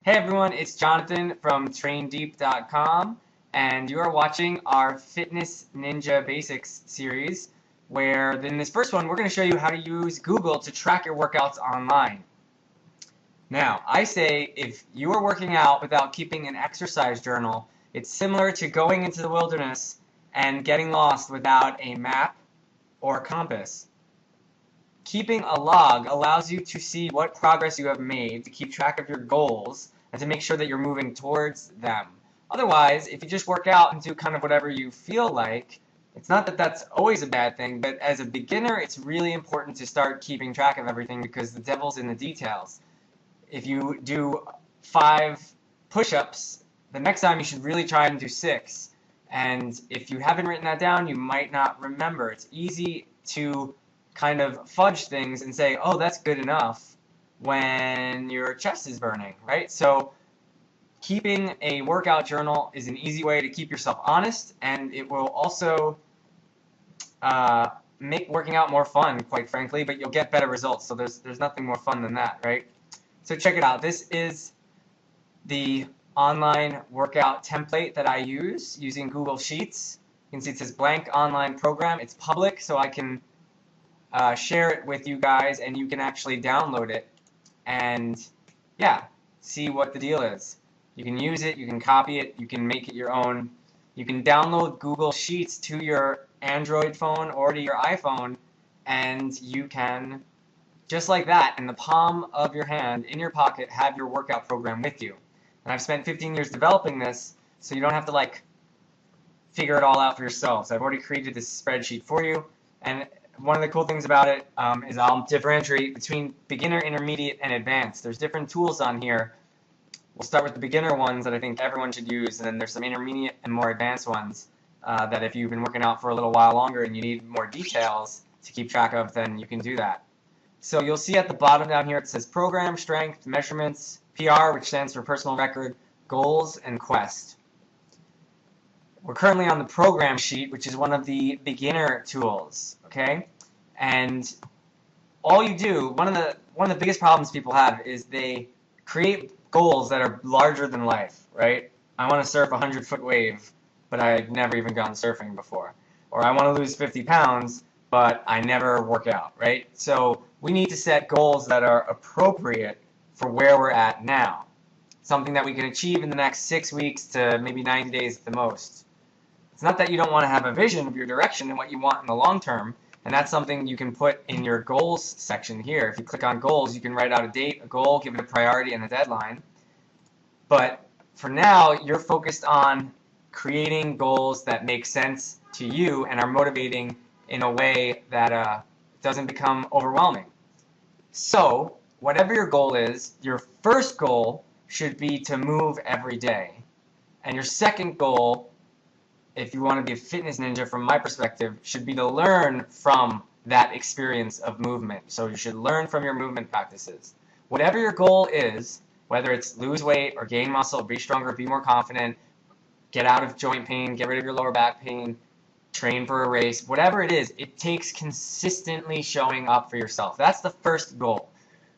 Hey everyone, it's Jonathan from traindeep.com, and you are watching our Fitness Ninja Basics series, where in this first one we're going to show you how to use Google to track your workouts online. Now, I say if you are working out without keeping an exercise journal, it's similar to going into the wilderness and getting lost without a map or compass. Keeping a log allows you to see what progress you have made, to keep track of your goals, and to make sure that you're moving towards them. Otherwise, if you just work out and do kind of whatever you feel like, it's not that that's always a bad thing, but as a beginner, it's really important to start keeping track of everything because the devil's in the details. If you do 5 push-ups, the next time you should really try and do 6. And if you haven't written that down, you might not remember. It's easy to kind of fudge things and say, oh, that's good enough when your chest is burning, right? So keeping a workout journal is an easy way to keep yourself honest, and it will also make working out more fun, quite frankly, but you'll get better results. So there's nothing more fun than that, right? So check it out. This is the online workout template that I use using Google Sheets. You can see it says blank online program. It's public, so I can share it with you guys, and you can actually download it and yeah, see what the deal is. You can use it, you can copy it, you can make it your own. You can download Google Sheets to your Android phone or to your iPhone, and you can, just like that, in the palm of your hand, in your pocket, have your workout program with you. And I've spent 15 years developing this, so you don't have to like figure it all out for yourselves. I've already created this spreadsheet for you, and one of the cool things about it is I'll differentiate between beginner, intermediate, and advanced. There's different tools on here. We'll start with the beginner ones that I think everyone should use, and then there's some intermediate and more advanced ones that if you've been working out for a little while longer and you need more details to keep track of, then you can do that. So you'll see at the bottom down here it says program, strength, measurements, PR, which stands for personal record, goals, and quest. We're currently on the program sheet, which is one of the beginner tools, okay? And all you do, one of the biggest problems people have is they create goals that are larger than life, right? I want to surf a 100-foot wave, but I've never even gone surfing before. Or I want to lose 50 pounds, but I never work out, right? So we need to set goals that are appropriate for where we're at now. Something that we can achieve in the next 6 weeks to maybe 90 days at the most. It's not that you don't want to have a vision of your direction and what you want in the long term, and that's something you can put in your goals section here. If you click on goals, you can write out a date, a goal, give it a priority, and a deadline. But for now, you're focused on creating goals that make sense to you and are motivating in a way that doesn't become overwhelming. So, whatever your goal is, your first goal should be to move every day. And your second goal, if you want to be a fitness ninja from my perspective, should be to learn from that experience of movement. So you should learn from your movement practices. Whatever your goal is, whether it's lose weight or gain muscle, be stronger, be more confident, get out of joint pain, get rid of your lower back pain, train for a race, whatever it is, it takes consistently showing up for yourself. That's the first goal,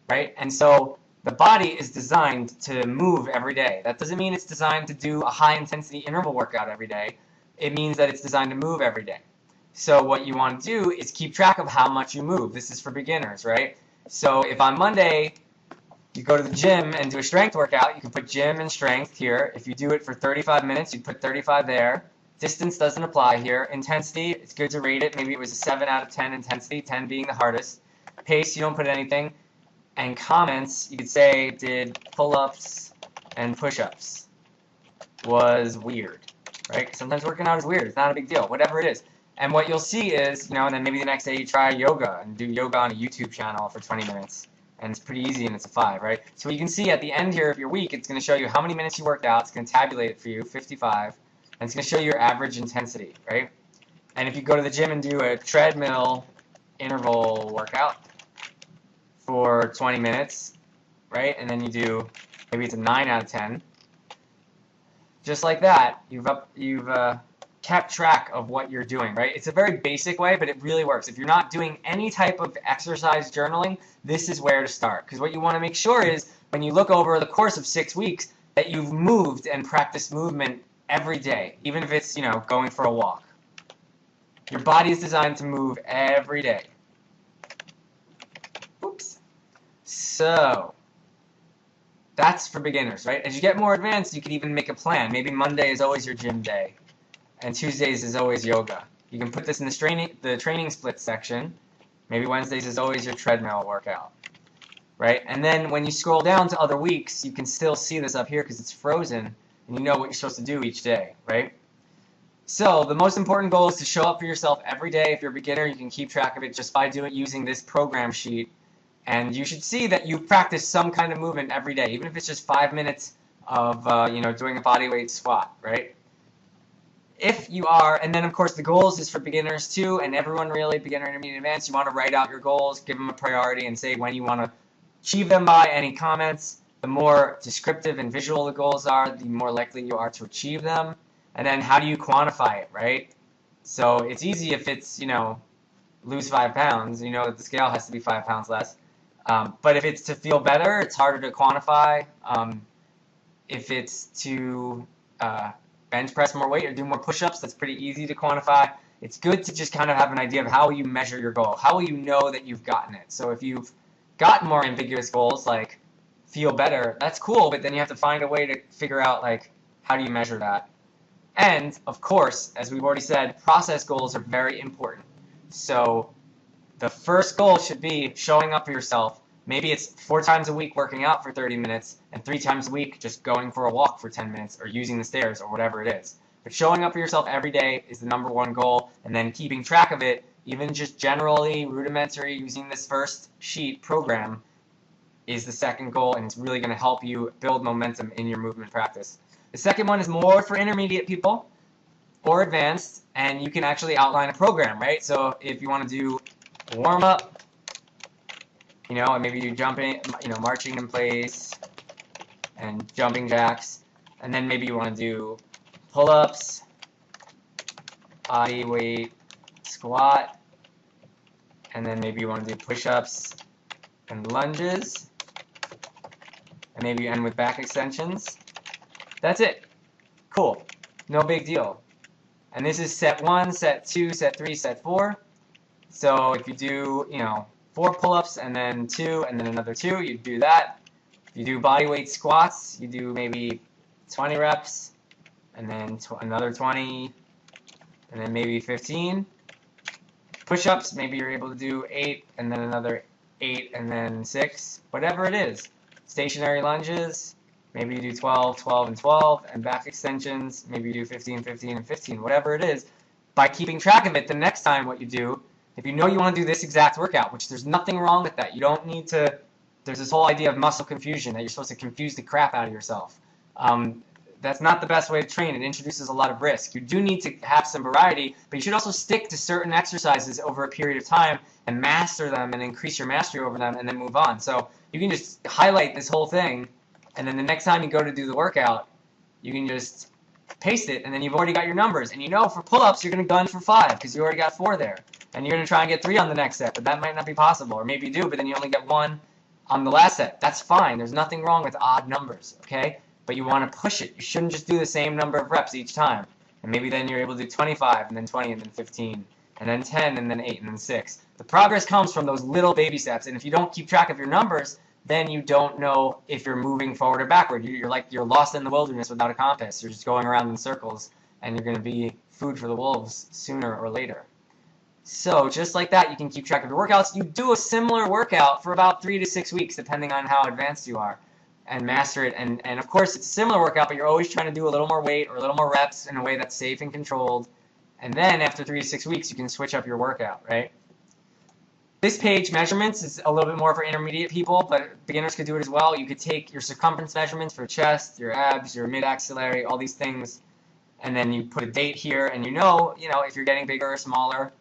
right? And so the body is designed to move every day. That doesn't mean it's designed to do a high-intensity interval workout every day. It means that it's designed to move every day. So what you want to do is keep track of how much you move. This is for beginners, right? So if on Monday you go to the gym and do a strength workout, you can put gym and strength here. If you do it for 35 minutes, you put 35 there. Distance doesn't apply here. Intensity, it's good to rate it. Maybe it was a 7 out of 10 intensity, 10 being the hardest. Pace, you don't put anything. And comments, you could say did pull-ups and push-ups. Was weird. Right? Sometimes working out is weird. It's not a big deal. Whatever it is. And what you'll see is, and then maybe the next day you try yoga and do yoga on a YouTube channel for 20 minutes. And it's pretty easy and it's a 5, right? So you can see at the end here of your week, it's going to show you how many minutes you worked out. It's going to tabulate it for you, 55. And it's going to show you your average intensity, right? And if you go to the gym and do a treadmill interval workout for 20 minutes, right? And then you do, maybe it's a 9 out of 10. Just like that, you've kept track of what you're doing, right? It's a very basic way, but it really works. If you're not doing any type of exercise journaling, this is where to start. Because what you want to make sure is when you look over the course of 6 weeks that you've moved and practiced movement every day, even if it's, going for a walk. Your body is designed to move every day. Oops. So that's for beginners, right? As you get more advanced, you can even make a plan. Maybe Monday is always your gym day, and Tuesdays is always yoga. You can put this in the training split section. Maybe Wednesdays is always your treadmill workout, right? And then when you scroll down to other weeks, you can still see this up here because it's frozen, and you know what you're supposed to do each day, right? So the most important goal is to show up for yourself every day. If you're a beginner, you can keep track of it just by using this program sheet. And you should see that you've practiced some kind of movement every day, even if it's just 5 minutes of doing a bodyweight squat, right? If you are, and then of course the goals is for beginners too, and everyone really, beginner, intermediate, advanced, you want to write out your goals, give them a priority, and say when you want to achieve them by. Any comments, the more descriptive and visual the goals are, the more likely you are to achieve them. And then how do you quantify it, right? So it's easy if it's, lose 5 pounds, that the scale has to be 5 pounds less. But if it's to feel better, it's harder to quantify. If it's to bench press more weight or do more push-ups, that's pretty easy to quantify. It's good to just kind of have an idea of how you measure your goal. How will you know that you've gotten it? So if you've gotten more ambiguous goals, like feel better, that's cool, but then you have to find a way to figure out, like, how do you measure that? And, of course, as we've already said, process goals are very important. So the first goal should be showing up for yourself. Maybe it's 4 times a week working out for 30 minutes and 3 times a week just going for a walk for 10 minutes or using the stairs or whatever it is. But showing up for yourself every day is the #1 goal, and then keeping track of it, even just generally rudimentary using this first sheet program, is the second goal, and it's really going to help you build momentum in your movement practice. The second one is more for intermediate people or advanced, and you can actually outline a program, right? So if you want to do a warm-up, and maybe you jumping, marching in place and jumping jacks, and then maybe you want to do pull-ups, body weight squat, and then maybe you want to do push-ups and lunges, and maybe you end with back extensions. That's it. Cool. No big deal. And this is set 1, set 2, set 3, set 4. So if you do, 4 pull-ups and then 2 and then another 2, you do that. If you do body weight squats, you do maybe 20 reps and then another 20 and then maybe 15. Push-ups, maybe you're able to do 8 and then another 8 and then 6. Whatever it is. Stationary lunges, maybe you do 12, 12, and 12, and back extensions, maybe you do 15, 15, and 15, whatever it is. By keeping track of it, the next time what you do, if you know you want to do this exact workout, which there's nothing wrong with that. You don't need to, there's this whole idea of muscle confusion, that you're supposed to confuse the crap out of yourself. That's not the best way to train. It introduces a lot of risk. You do need to have some variety, but you should also stick to certain exercises over a period of time and master them and increase your mastery over them and then move on. So you can just highlight this whole thing, and then the next time you go to do the workout, you can just paste it, and then you've already got your numbers. And for pull-ups, you're going to gun for 5 because you already got 4 there. And you're going to try and get 3 on the next set, but that might not be possible. Or maybe you do, but then you only get 1 on the last set. That's fine. There's nothing wrong with odd numbers, okay? But you want to push it. You shouldn't just do the same number of reps each time. And maybe then you're able to do 25, and then 20, and then 15, and then 10, and then 8, and then 6. The progress comes from those little baby steps, and if you don't keep track of your numbers, then you don't know if you're moving forward or backward. You're lost in the wilderness without a compass. You're just going around in circles, and you're going to be food for the wolves sooner or later. So just like that, you can keep track of your workouts. You do a similar workout for about 3 to 6 weeks, depending on how advanced you are, and master it. And of course, it's a similar workout, but you're always trying to do a little more weight or a little more reps in a way that's safe and controlled. And then after 3 to 6 weeks, you can switch up your workout, right? This page, measurements, is a little bit more for intermediate people, but beginners could do it as well. You could take your circumference measurements for chest, your abs, your mid-axillary, all these things, and then you put a date here, and you know if you're getting bigger or smaller.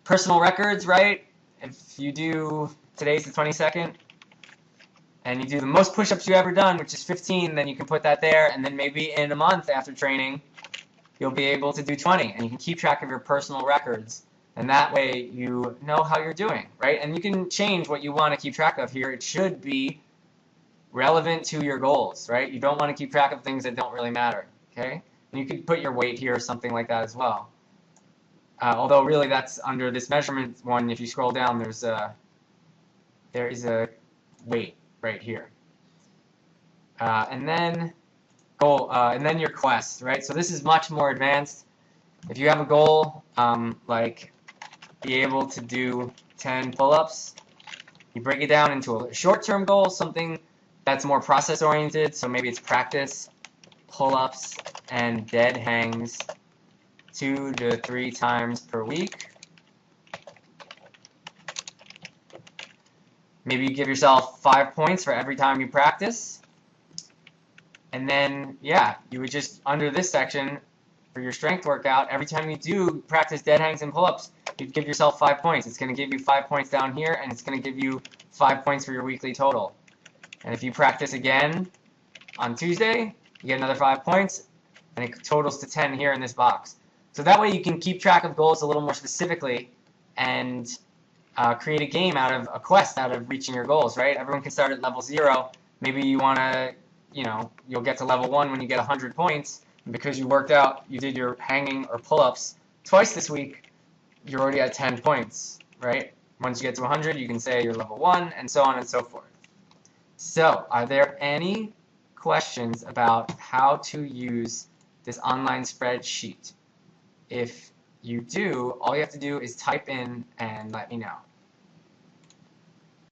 Personal records, right? If you do, today's the 22nd, and you do the most push-ups you've ever done, which is 15, then you can put that there, and then maybe in a month after training, you'll be able to do 20, and you can keep track of your personal records. And that way you know how you're doing, right? And you can change what you want to keep track of here. It should be relevant to your goals, right? You don't want to keep track of things that don't really matter, okay? And you could put your weight here or something like that as well. Although really that's under this measurement one, if you scroll down, there is a weight right here. And then goal, and then your quest, right? So this is much more advanced. If you have a goal, like be able to do 10 pull-ups, you break it down into a short-term goal, something that's more process-oriented. So maybe it's practice pull-ups and dead hangs 2 to 3 times per week. Maybe you give yourself 5 points for every time you practice. And then, yeah, you would just, under this section, for your strength workout, every time you do practice dead hangs and pull-ups, you'd give yourself 5 points. It's going to give you 5 points down here, and it's going to give you 5 points for your weekly total. And if you practice again on Tuesday, you get another 5 points, and it totals to 10 here in this box. So that way you can keep track of goals a little more specifically and create a game out of a quest out of reaching your goals, right? Everyone can start at level 0. Maybe you want to, you'll get to level 1 when you get 100 points. And because you worked out, you did your hanging or pull-ups twice this week, you're already at 10 points, right? Once you get to 100, you can say you're level 1, and so on and so forth. So, are there any questions about how to use this online spreadsheet? If you do, all you have to do is type in and let me know.